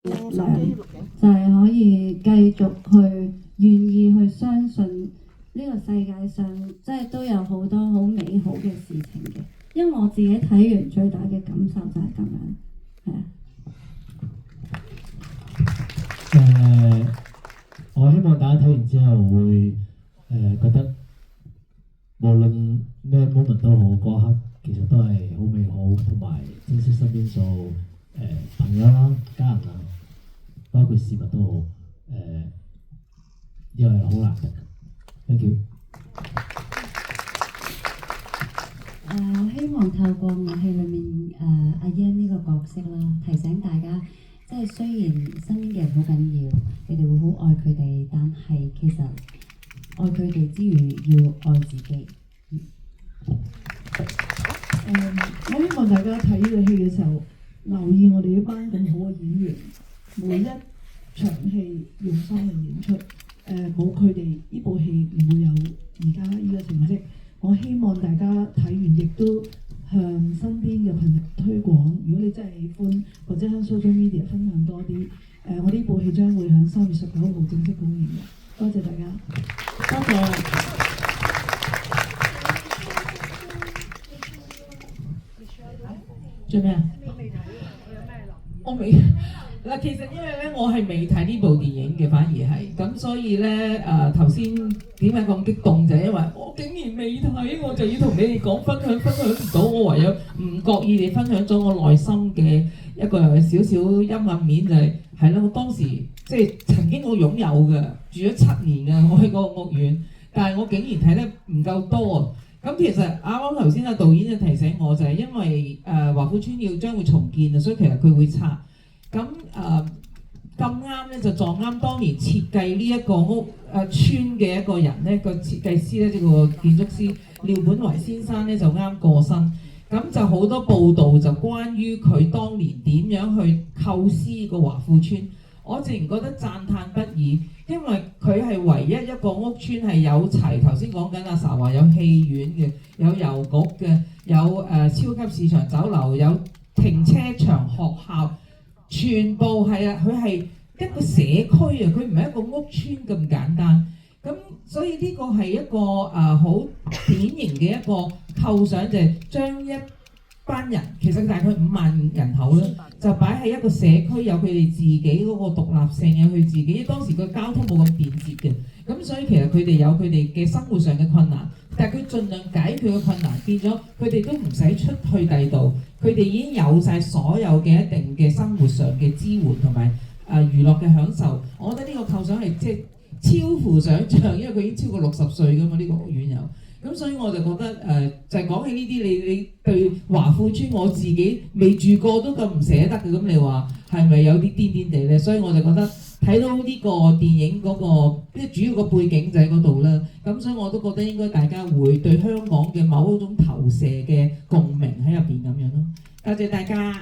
力量，就係可以繼續去願意去相信呢個世界上即係都有好多好美好嘅事情嘅。因為我自己睇完最大嘅感受就係咁樣，係啊。我希望大家睇完之後會覺得無論咩 moment 都好，嗰刻其實都係好美好，同埋珍惜身邊所有朋友啦、家人啊，包括事物都好，因為好難得。Thank you。我希望透過樂戲裏面阿 Yan 呢個角色啦，提醒大家，即係雖然身邊嘅人好緊要，你哋會好愛佢哋，但係其實愛佢哋之餘要愛自己。我希望大家睇呢個戲嘅時候，留意我哋呢班咁好嘅演員，每一場戲用心去演出。冇佢哋呢部戲唔會有而家呢個成績。我希望大家睇完亦都向身邊嘅朋友推廣。如果你真係喜歡，或者向 social media 分享多啲。我呢部戲將會喺3月19號正式公映嘅。多謝大家。多謝。做咩啊？我未嗱，其實因為咧，我係未睇呢部電影嘅，反而係咁，所以咧頭先點解咁激動就係因為我竟然未睇，我就要同你哋講分享唔到，我唯有唔覺意地分享咗我內心嘅一個少少陰暗面，就係啦，我當時即係曾經我擁有嘅，住咗7年嘅，我喺嗰個屋苑，但係我竟然睇得唔夠多。咁其實啱啱頭先阿導演就提醒我，就係因為華富邨將會重建啊，所以其實佢會拆。咁咁啱咧就撞啱當年設計呢一個村嘅一個人咧，個設計師咧，即係個建築師廖本維先生咧就啱過身。咁就好多報道就關於佢當年點樣去構思個華富邨，我自然覺得讚歎不已，因為佢係唯一一個屋邨係有齊頭先講緊阿 Sa 話有戲院嘅，有郵局嘅，有超級市場酒樓，有停車場、學校。全部係啊！佢係一個社區啊，佢唔係一個屋邨咁簡單。咁所以呢個係一個好典型嘅一個構想，就係將一班人，其實大概5萬人口啦，就擺喺一個社區，有佢哋自己嗰個獨立性，有佢自己當時個交通冇咁便捷嘅。咁所以其實佢哋有佢哋嘅生活上嘅困難，但係佢盡量解決個困難，變咗佢哋都唔使出去第度，佢哋已經有晒所有嘅一定嘅生活上嘅支援同埋娛樂嘅享受。我覺得呢個構想係即係超乎想像，因為佢已經超過60歲㗎嘛，呢個屋苑有。咁所以我就覺得就係講起呢啲，你對華富邨我自己未住過都咁唔捨得嘅，咁你話係咪有啲癲癲地咧？所以我就覺得睇到呢個電影嗰個即係主要個背景就喺嗰度啦。咁所以我都覺得應該大家會對香港嘅某一種投射嘅共鳴喺入邊咁樣咯。多謝大家。